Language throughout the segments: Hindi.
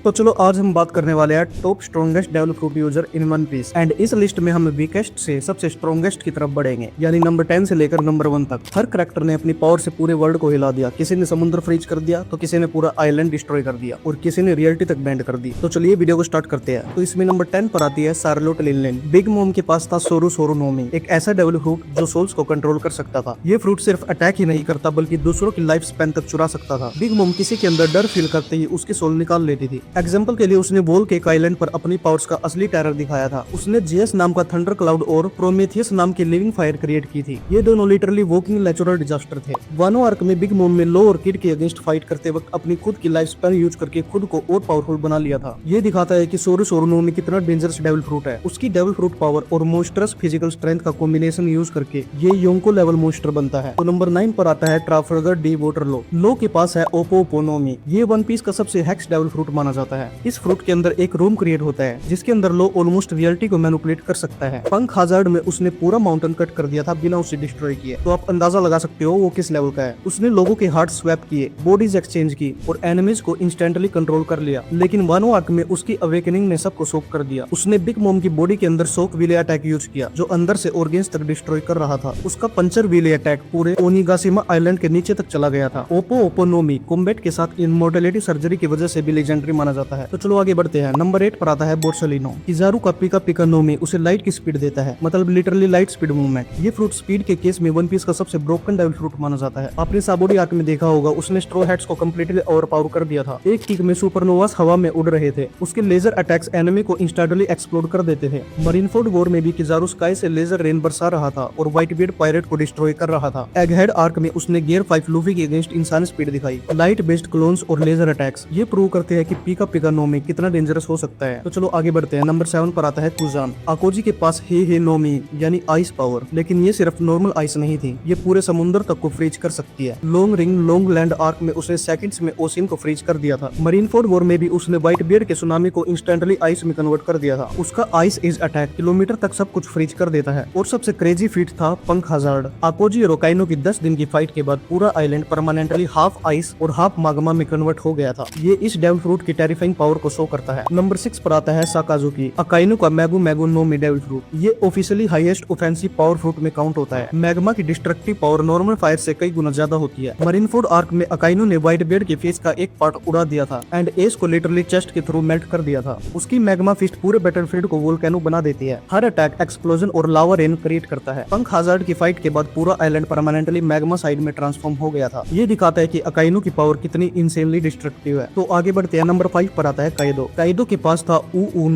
तो चलो आज हम बात करने वाले हैं top strongest devil fruit user in one piece and इस लिस्ट में हम वीकेस्ट से सबसे स्ट्रॉन्गेस्ट की तरफ बढ़ेंगे, यानी नंबर 10 से लेकर नंबर 1 तक। हर कैरेक्टर ने अपनी पावर से पूरे वर्ल्ड को हिला दिया। किसी ने समुद्र फ्रीज कर दिया, तो किसी ने पूरा आइलैंड डिस्ट्रॉय कर दिया और किसी ने रियलिटी तक बैंड कर दी। तो चलिए वीडियो को स्टार्ट करते हैं। तो इसमें नंबर 10 पर आती है शार्लोट लिनलेन। बिग मॉम के पास था सोरू सोरू नोमी, एक ऐसा डेवल फ्रूट जो सोल्स को कंट्रोल कर सकता था। ये फ्रूट सिर्फ अटैक ही नहीं करता बल्कि दूसरों की लाइफ स्पैन तक चुरा सकता था। बिग मॉम किसी के अंदर डर फील करते ही उसकी सोल निकाल लेती थी। एग्जाम्पल के लिए उसने वोल के एक आइलैंड पर अपनी पावर्स का असली टेरर दिखाया था। उसने जेस नाम का थंडर क्लाउड और प्रोमेथियस नाम की लिविंग फायर क्रिएट की थी। ये दोनों लिटरली वॉकिंग नेचुरल डिजास्टर थे। वानो आर्क में बिग मॉम में लो और किड के अगेंस्ट फाइट करते वक्त अपनी खुद की लाइफ स्पैन यूज करके खुद को और पावरफुल बना लिया था। ये दिखाता है कि सोरू सोरू नोमी कितना डेंजरस डेवल फ्रूट है। उसकी डेवल फ्रूट पावर और मोस्टरस फिजिकल स्ट्रेंथ का कॉम्बिनेशन यूज करके ये योंको लेवल मोस्टर बनता है। तो नंबर 9 पर आता है ट्राफल्गर डी वाटरलो। लो के पास है ओपो ओपोनोमी। ये वन पीस का सबसे हैक्स डेवल फ्रूट माना जाता है। इस फ्रूट के अंदर एक रूम क्रिएट होता है जिसके अंदर लो ऑलमोस्ट रियलिटी को मैनिपुलेट कर सकता है। पंख हजार्ड में उसने पूरा माउंटेन कट कर दिया था बिना उसे डिस्ट्रॉय किए। तो आप अंदाजा लगा सकते हो वो किस लेवल का है। उसने लोगों के हार्ट स्वैप किए, बॉडीज एक्सचेंज की और एनिमीज को इंस्टेंटली कंट्रोल कर लिया। लेकिन वानो आर्क में उसकी अवेकनिंग ने सबको शॉक कर दिया। उसने बिग मॉम की बॉडी के अंदर शॉक विले अटैक यूज किया जो अंदर से ऑर्गेन्स तक डिस्ट्रॉय कर रहा था। उसका पंचर विले अटैक पूरे ओनिगाशिमा आइलैंड के नीचे तक चला गया था। ओपो ओपोनोमी कॉम्बैट के साथ इमॉर्टैलिटी सर्जरी की वजह से भी लेजेंडरी माना जाता है। तो चलो आगे बढ़ते हैं। नंबर 8 पर आता है बोर्सलिनो। किजारू का पिका पिका नोमी उसे लाइट की स्पीड देता है, मतलब लिटरली लाइट स्पीड मूवमेंट। ये फ्रूट स्पीड के केस में वन पीस का सबसे ब्रोकन डेवल फ्रूट माना जाता है। आपने साबोडी आर्क में देखा होगा, उसने स्ट्रो हैट्स को कंप्लीटली ओवरपावर कर दिया था। एक किक में सुपरनोवास हवा में उड़ रहे थे। उसके लेजर अटैक्स एनिमी को इंस्टेंटली एक्सप्लोड कर देते थे। मरीनफोर्ड वॉर में भी किजारू स्काई से लेजर रेन बरसा रहा था और व्हाइट बियर्ड पायरेट को डिस्ट्रॉय कर रहा था। एगहेड आर्क में उसने गियर 5 लूफी के अगेंस्ट इंसानी स्पीड दिखाई। लाइट बेस्ड क्लोन्स और लेजर अटैक्स ये प्रूव करते हैं कि पिका पिका नोमी कितना डेंजरस हो सकता है। तो चलो आगे बढ़ते हैं। नंबर 7 पर आता है कुजान। आकोजी के पास हे नोमी यानी आइस पावर, लेकिन ये सिर्फ नॉर्मल आइस नहीं थी, ये पूरे समुद्र तक को फ्रीज कर सकती है। Long ring long land arc में उसने सेकंड्स में ओशियन को फ्रीज कर दिया था। मरीनफोर्ड वॉर में भी उसने व्हाइट बियर्ड के सुनामी को इंस्टेंटली आइस में कन्वर्ट कर दिया था। उसका आइस एज अटैक किलोमीटर तक सब कुछ फ्रीज कर देता है। और सबसे क्रेजी फीट था पंख हजार्ड। आकोजी और ओकाइनो की 10 दिन की फाइट के बाद पूरा आइलैंड परमानेंटली हाफ आइस और हाफ माग्मा में कन्वर्ट हो गया था। ये इस डेवल फ्रूट की टेरिफाइंग पावर को शो करता है। नंबर 6 पर आता है साकाजुकी, अकाइनो का मैगू मैगू नोमी डेवल फ्रूट। ये officially highest offensive power fruit में काउंट होता है। मैग्मा की डिस्ट्रक्टिव पावर नॉर्मल फायर से कई गुना ज्यादा होती है। मरीनफोर्ड आर्क में अकाइनो ने व्हाइट बियर्ड के फेस का एक पार्ट उड़ा दिया था एंड एस को लिटरली चेस्ट के थ्रू मेल्ट कर दिया था। उसकी मैग्मा फिस्ट पूरे बैटलफील्ड को वोल्केनो बना देती है। हर अटैक एक्सप्लोजन और लावा रेन क्रिएट करता है। पंख हजार्ड की फाइट के बाद पूरा आइलैंड परमानेंटली मैग्मा साइड में ट्रांसफॉर्म हो गया था। ये दिखाता है कि अकाइनो की पावर कितनी इंसेनली डिस्ट्रक्टिव है। तो आगे बढ़ते हैं। नंबर 5 पर आता है काइदो। काइदो के पास था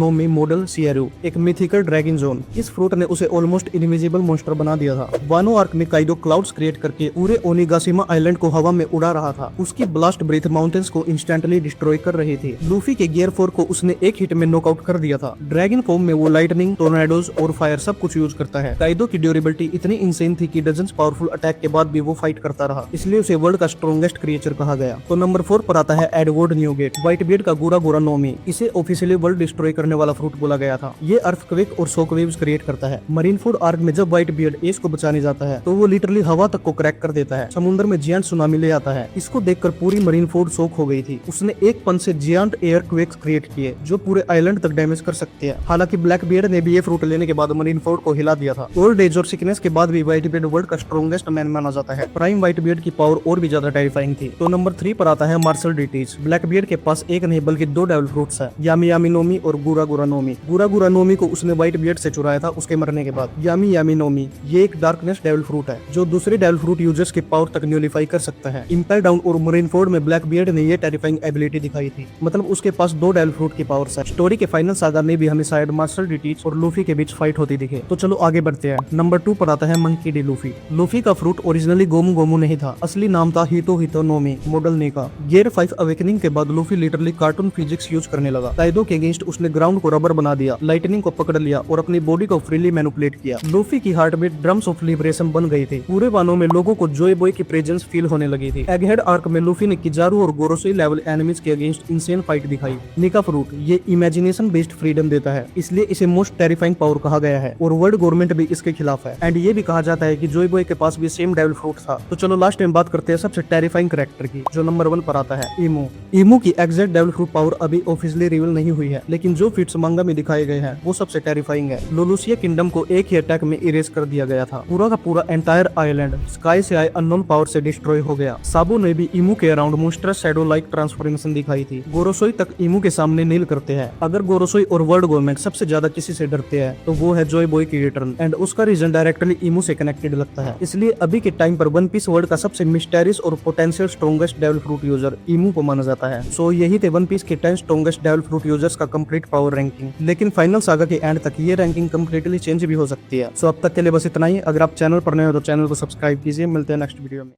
नोमी मॉडल सीएरू, एक मिथिकल ड्रैगन जोन। इस फ्रूट ने उसे ऑलमोस्ट इनविजिबल मॉन्स्टर बना दिया था। वानो आर्क में काइदो क्लाउड्स क्रिएट करके पूरे ओनिगाशिमा आइलैंड को हवा में उड़ा रहा था। उसकी ब्लास्ट ब्रीथ माउंटेन्स को इंस्टेंटली डिस्ट्रॉय कर रही थी। लूफी के गियर 4 को उसने एक हिट में नॉकआउट कर दिया था। ड्रैगन फॉर्म में वो लाइटनिंग, टोर्नेडोज और फायर सब कुछ यूज करता है। काइदो की ड्यूरेबिलिटी इतनी इंसेन थी कि डजन्स पावरफुल अटैक के बाद भी वो फाइट करता रहा, इसलिए उसे वर्ल्ड का स्ट्रॉन्गेस्ट क्रिएचर कहा गया। तो नंबर 4 पर आता है एडवर्ड न्यूगेट, व्हाइट बियर्ड का गोरा गोरा नोमी। इसे ऑफिशियली वर्ल्ड डिस्ट्रॉय करने वाला फ्रूट बोला गया था। ये अर्थक्वेक और शॉकवेव्स क्रिएट करता है। मरीनफोर्ड आर्क में जब व्हाइट बियर्ड एस को बचाने जाता है तो वो लिटरली हवा तक को क्रैक कर देता है। समुद्र में जियांट सुनामी ले आता है। इसको देखकर पूरी मरीनफोर्ड शॉक हो गई थी। उसने एक पंच से जियांट एयर क्वेक्स क्रिएट किए जो पूरे आइलैंड तक डैमेज कर सकते हैं। हालांकि ब्लैक बियर्ड ने भी ये फ्रूट लेने के बाद मरीनफोर्ड को हिला दिया था। ओल्ड एज और सिकनेस के बाद भी व्हाइट बियर्ड वर्ल्ड का स्ट्रॉन्गेस्ट मैन माना जाता है। प्राइम व्हाइट बियर्ड की पावर और भी ज्यादा टेरिफाइंग थी। तो नंबर 3 पर आता है मार्शल डिटीज। ब्लैक बियर्ड के पास एक नहीं बल्कि 2 डेवल फ्रूट्स है, यामी यामी नोमी और गुरा गुरा नोमी। गुरा गुरा नोमी को उसने व्हाइट बियर्ड से चुराया था उसके मरने के बाद। यामी यामी नोमी ये एक डार्कनेस डेवल फ्रूट है जो दूसरे डेवल फ्रूट यूजर्स की पावर तक न्यूलिफाई कर सकता है। इंपैक्ट डाउन और मरीनफोर्ड में ब्लैक बियर्ड ने ये टेरिफाइंग एबिलिटी दिखाई थी, मतलब उसके पास 2 डेवल फ्रूट की पावर है। स्टोरी के फाइनल सागा में भी हमें शायद मार्शल डिटीज और लूफी के बीच फाइट होती दिखे। तो चलो आगे बढ़ते हैं। नंबर 2 पर आता है मंकी डी लूफी। लूफी का फ्रूट ओरिजिनली गोमू गोमू नहीं था, असली नाम था हितो हितो नोमी मॉडल नेका। गियर 5 अवेकनिंग के बाद Luffy literally cartoon physics use करने लगा। काइदो के अगेंस्ट उसने ग्राउंड को रबर बना दिया, लाइटनिंग को पकड़ लिया और अपनी बॉडी को फ्रीली मैनिपुलेट किया। लूफी की हार्ट में ड्रम्स ऑफ लिबरेशन बन गई थी। पूरे वानों में लोगों को जोय बॉय की प्रेजेंस फील होने लगी थी। एगहेड आर्क में लूफी ने किजारू और गोरोसोई लेवल एनिमीज के अगेंस्ट इंसेन फाइट दिखाई। निका फ्रूट ये इमेजिनेशन बेस्ड फ्रीडम देता है, इसलिए इसे मोस्ट टेरिफाइंग पावर कहा गया है और वर्ल्ड गवर्नमेंट भी इसके खिलाफ है। एंड ये भी कहा जाता है कि जोय बॉय के पास भी सेम डेवल फ्रूट था। तो चलो लास्ट में बात करते हैं सबसे टेरिफाइंग कैरेक्टर की, जो नंबर 1 पर आता है ईमो। ईमो की एग्जैक्ट डेवल फ्रूट पावर अभी ऑफिशियली रिवील नहीं हुई है, लेकिन जो फीट्स मांगा में दिखाए गए हैं वो सबसे टेरिफाइंग है। लोलुसिया किंगडम को एक ही अटैक में इरेज कर दिया गया था। पूरा का पूरा एंटायर आइलैंड स्काई से आए अननोन पावर से डिस्ट्रॉय हो गया। साबू ने भी इमू के अराउंड मोस्टर शैडो लाइक ट्रांसफॉर्मेशन दिखाई थी। गोरोसोई तक इमू के सामने नील करते हैं। अगर गोरोसोई और वर्ल्ड गोमेक सबसे ज्यादा किसी से डरते हैं तो वो है जॉय बॉय की रिटर्न, एंड उसका रीजन डायरेक्टली इमू से कनेक्टेड लगता है। इसलिए अभी के टाइम पर वन पीस वर्ल्ड का सबसे मिस्टेरियस और potential strongest devil fruit user emu को माना जाता है। सो यही थे वन पीस के 10 स्ट्रॉन्गेस्ट डेविल फ्रूट यूजर्स का कंप्लीट पावर रैंकिंग। लेकिन फाइनल सागा के एंड तक ये रैंकिंग कंप्लीटली चेंज भी हो सकती है। सो अब तक के लिए बस इतना ही। अगर आप चैनल पर नए हो तो चैनल को सब्सक्राइब कीजिए। मिलते हैं नेक्स्ट वीडियो में।